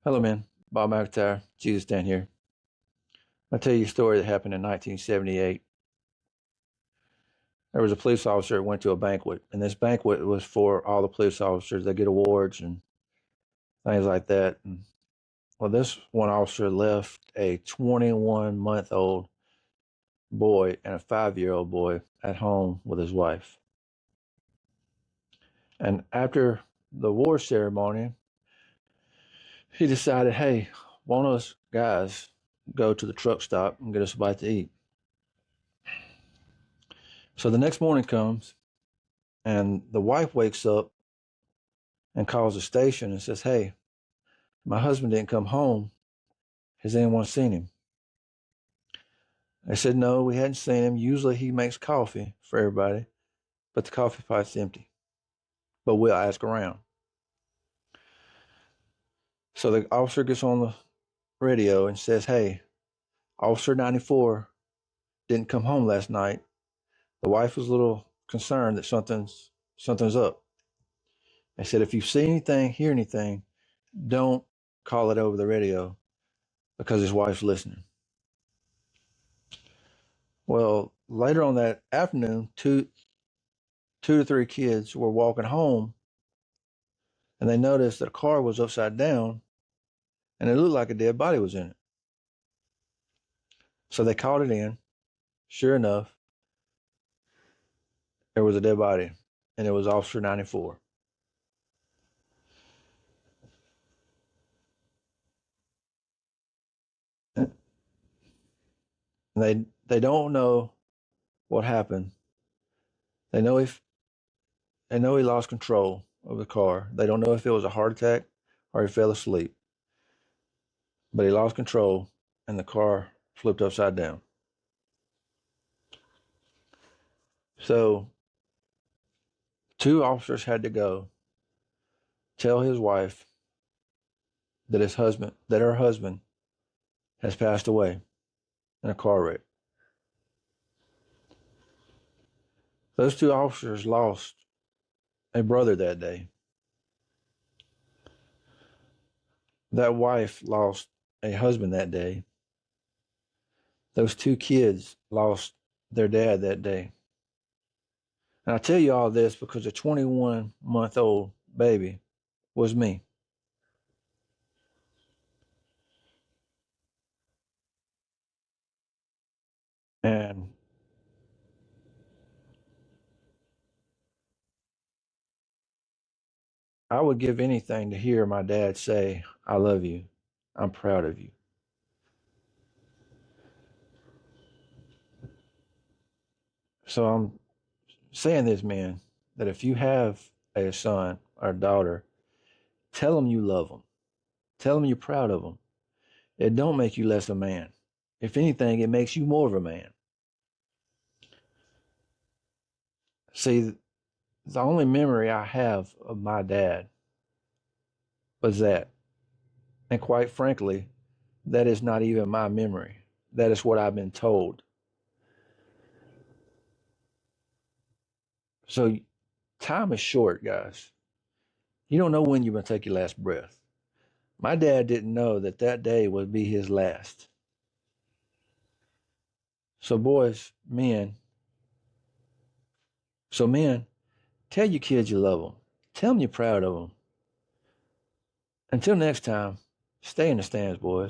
Hello, man. Bob McIntyre, Jesus Dan here. I'll tell you a story that happened in 1978. There was a police officer that went to a banquet, and this banquet was for all the police officers. They get awards and things like that. And, well, this one officer left a 21-month-old boy and a 5-year-old boy at home with his wife. And after the award ceremony, he decided, hey, why don't us guys go to the truck stop and get us a bite to eat? So the next morning comes, and the wife wakes up and calls the station and says, hey, my husband didn't come home. Has anyone seen him? I said, no, we hadn't seen him. Usually he makes coffee for everybody, but the coffee pot's empty. But we'll ask around. So the officer gets on the radio and says, hey, Officer 94 didn't come home last night. The wife was a little concerned that something's up. I said, if you see anything, hear anything, don't call it over the radio because his wife's listening. Well, later on that afternoon, two to three kids were walking home, and they noticed that a car was upside down, and it looked like a dead body was in it. So they called it in. Sure enough, there was a dead body, and it was Officer 94. And they don't know what happened. They know if they know he lost control of the car. They don't know if it was a heart attack or he fell asleep, but he lost control, and the car flipped upside down. So two officers had to go tell his wife that her husband has passed away in a car wreck. Those two officers lost a brother that day. That wife lost a husband that day. Those two kids lost their dad that day. And I tell you all this because a 21-month-old baby was me. And I would give anything to hear my dad say, I love you. I'm proud of you. So I'm saying this, man, that if you have a son or a daughter, tell them you love them. Tell them you're proud of them. It don't make you less a man. If anything, it makes you more of a man. See, the only memory I have of my dad was that. And quite frankly, that is not even my memory. That is what I've been told. So time is short, guys. You don't know when you're going to take your last breath. My dad didn't know that that day would be his last. So boys, men, tell your kids you love them. Tell them you're proud of them. Until next time, stay in the stands, boys.